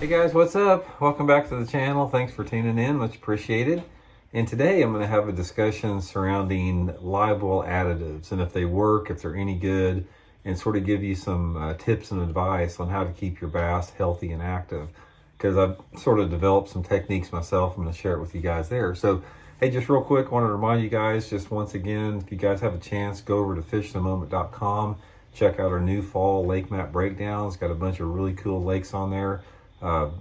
Hey guys, what's up? Welcome back to the channel. Thanks for tuning in, much appreciated. And today I'm going to have a discussion surrounding Livewell additives and if they work, if they're any good, and sort of give you some tips and advice on how to keep your bass healthy and active. Because I've sort of developed some techniques myself. I'm going to share it with you guys there. So, hey, just real quick, I want to remind you guys, just once again, if you guys have a chance, go over to fishinthemoment.com. Check out our new fall lake map breakdowns. Got a bunch of really cool lakes on there.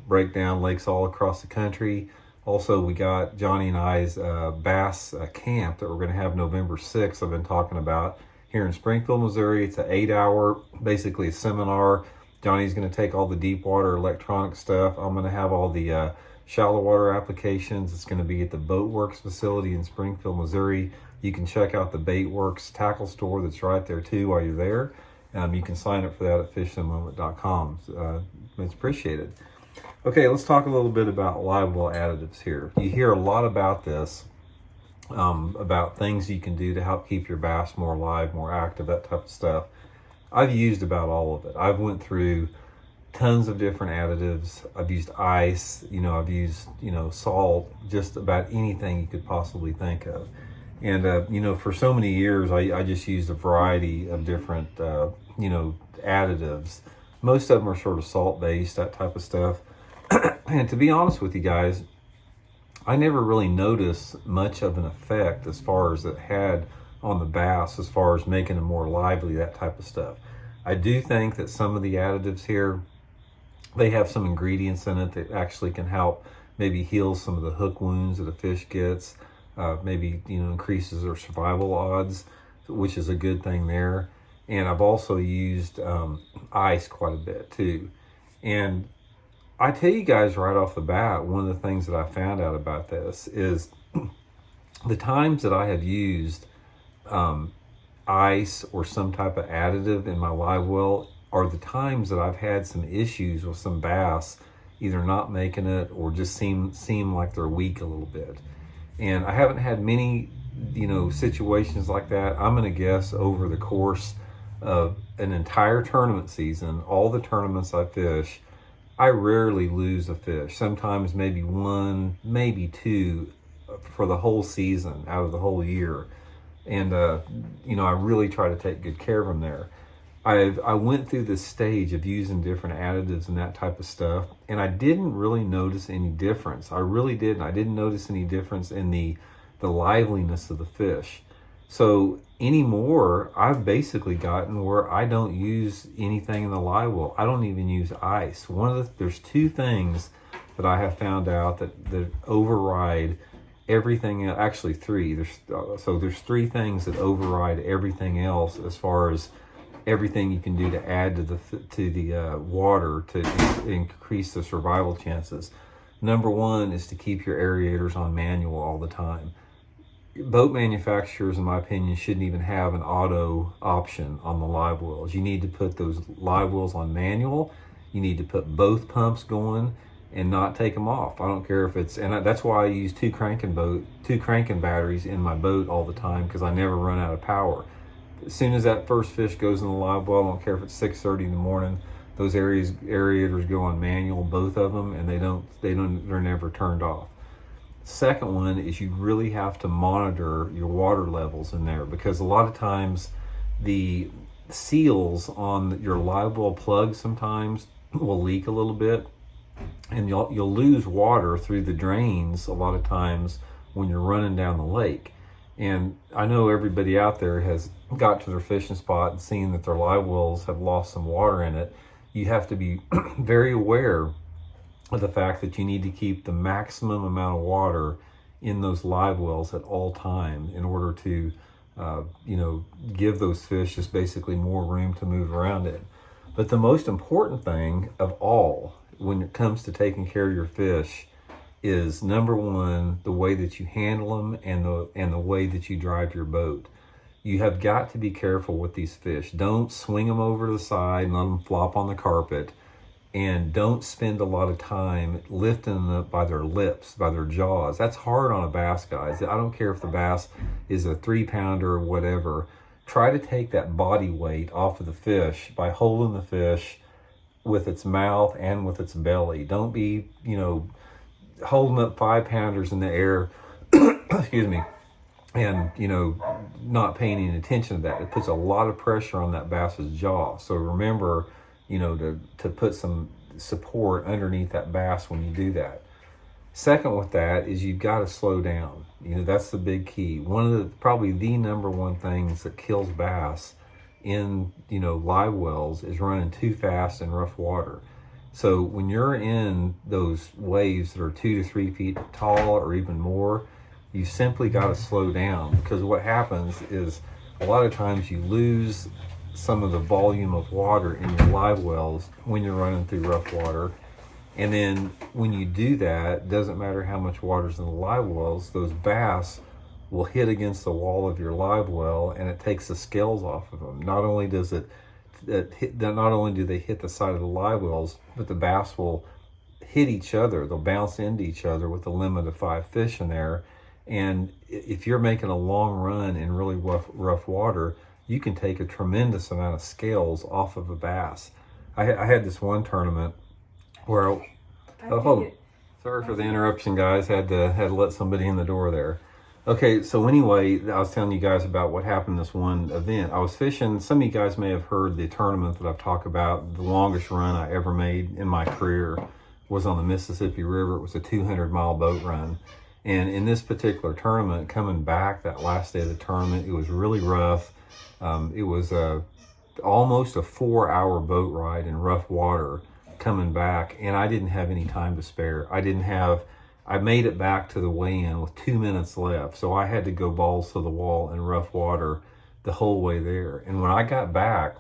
Break down lakes all across the country. Also, we got Johnny and I's bass camp that we're going to have November 6th. I've been talking about here in Springfield, Missouri. It's an 8-hour, basically a seminar. Johnny's going to take all the deep water electronic stuff. I'm going to have all the shallow water applications. It's going to be at the Boatworks facility in Springfield, Missouri. You can check out the Baitworks tackle store that's right there too while you're there. You can sign up for that at fishinthemoment.com. It's appreciated. Okay, let's talk a little bit about Livewell additives here. You hear a lot about this, about things you can do to help keep your bass more alive, more active, that type of stuff. I've used about all of it. I've went through tons of different additives. I've used ice, I've used, salt, just about anything you could possibly think of. And, for so many years, I just used a variety of different, additives. Most of them are sort of salt-based, that type of stuff. And to be honest with you guys, I never really noticed much of an effect as far as it had on the bass, as far as making them more lively, that type of stuff. I do think that some of the additives here, they have some ingredients in it that actually can help maybe heal some of the hook wounds that a fish gets, maybe, increases their survival odds, which is a good thing there. And I've also used ice quite a bit too. And I tell you guys right off the bat, one of the things that I found out about this is the times that I have used ice or some type of additive in my live well are the times that I've had some issues with some bass, either not making it or just seem like they're weak a little bit. And I haven't had many, situations like that. I'm going to guess over the course of an entire tournament season, all the tournaments I fish, I rarely lose a fish. Sometimes maybe one, maybe two for the whole season out of the whole year. And, I really try to take good care of them there. I went through this stage of using different additives and that type of stuff, and I didn't really notice any difference. I really didn't. I didn't notice any difference in the liveliness of the fish. So anymore, I've basically gotten where I don't use anything in the live well. I don't even use ice. There's two things that I have found out that override everything. Actually, three. There's three things that override everything else as far as everything you can do to add to the water to increase the survival chances. Number one is to keep your aerators on manual all the time. Boat manufacturers, in my opinion, shouldn't even have an auto option on the live wells. You need to put those live wells on manual. You need to put both pumps going and not take them off. I don't care if it's, and that's why I use two cranking batteries in my boat all the time, because I never run out of power. As soon as that first fish goes in the live well, I don't care if it's 6:30 in the morning, those aerators go on manual, both of them, and they're never turned off. Second one is you really have to monitor your water levels in there, because a lot of times the seals on your live well plug sometimes will leak a little bit, and you'll lose water through the drains a lot of times when you're running down the lake. And I know everybody out there has got to their fishing spot and seen that their live wells have lost some water in it. You have to be very aware of the fact that you need to keep the maximum amount of water in those live wells at all times in order to, give those fish just basically more room to move around in. But the most important thing of all when it comes to taking care of your fish is, number one, the way that you handle them and the way that you drive your boat. You have got to be careful with these fish. Don't swing them over to the side and let them flop on the carpet. And don't spend a lot of time lifting them up by their lips, by their jaws. That's hard on a bass, guys. I don't care if the bass is a 3-pounder or whatever. Try to take that body weight off of the fish by holding the fish with its mouth and with its belly. Don't be, holding up 5-pounders in the air, excuse me, and, not paying any attention to that. It puts a lot of pressure on that bass's jaw. So remember, to put some support underneath that bass when you do that. Second with that is you've got to slow down. That's the big key. One of the, probably the number one things that kills bass in, live wells is running too fast in rough water. So when you're in those waves that are 2 to 3 feet tall or even more, you simply got to slow down, because what happens is a lot of times you lose some of the volume of water in your live wells when you're running through rough water. And then when you do that, doesn't matter how much water's in the live wells, those bass will hit against the wall of your live well, and it takes the scales off of them. Not only do they hit the side of the live wells, but the bass will hit each other. They'll bounce into each other with a limit of 5 fish in there. And if you're making a long run in really rough water, you can take a tremendous amount of scales off of a bass. I had this one tournament where sorry for the interruption, guys. Had to let somebody in the door there. Okay, so anyway, I was telling you guys about what happened this one event. I was fishing. Some of you guys may have heard the tournament that I've talked about. The longest run I ever made in my career was on the Mississippi River. It was a 200-mile boat run. And in this particular tournament, coming back that last day of the tournament, it was really rough. It was almost a 4-hour boat ride in rough water coming back, and I didn't have any time to spare. I made it back to the weigh-in with 2 minutes left, so I had to go balls to the wall in rough water the whole way there. And when I got back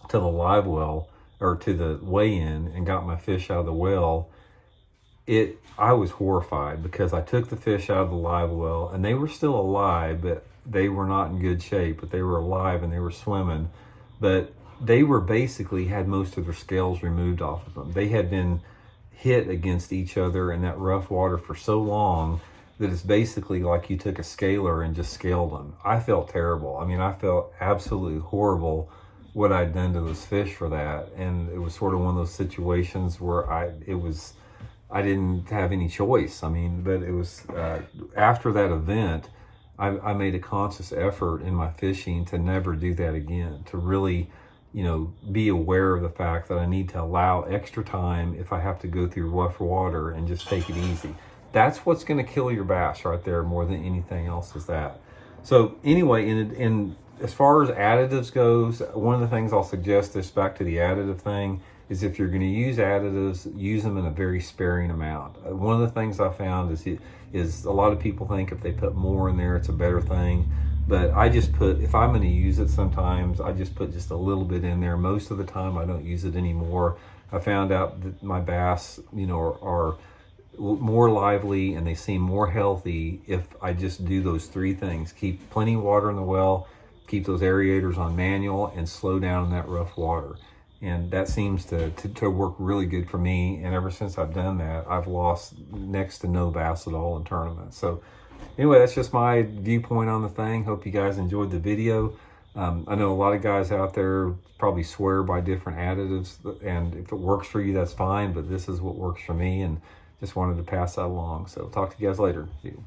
to the live well, or to the weigh-in, and got my fish out of the well, I was horrified, because I took the fish out of the live well, and they were still alive, but they were not in good shape, but they were alive and they were swimming. But they were basically had most of their scales removed off of them. They had been hit against each other in that rough water for so long that it's basically like you took a scaler and just scaled them. I felt terrible. I mean, I felt absolutely horrible what I'd done to those fish for that. And it was sort of one of those situations where I didn't have any choice. I mean, but it was after that event, I made a conscious effort in my fishing to never do that again, to really, be aware of the fact that I need to allow extra time if I have to go through rough water, and just take it easy. That's what's going to kill your bass right there more than anything else, is that. So anyway, in as far as additives goes, one of the things I'll suggest, this back to the additive thing, is if you're going to use additives, use them in a very sparing amount. One of the things I found is a lot of people think if they put more in there, it's a better thing. But I just if I'm going to use it sometimes, I just put just a little bit in there. Most of the time, I don't use it anymore. I found out that my bass, are more lively and they seem more healthy if I just do those 3 things. Keep plenty of water in the well, keep those aerators on manual, and slow down in that rough water. And that seems to work really good for me. And ever since I've done that, I've lost next to no bass at all in tournaments. So anyway, that's just my viewpoint on the thing. Hope you guys enjoyed the video. I know a lot of guys out there probably swear by different additives, and if it works for you, that's fine. But this is what works for me, and just wanted to pass that along. So talk to you guys later. See you.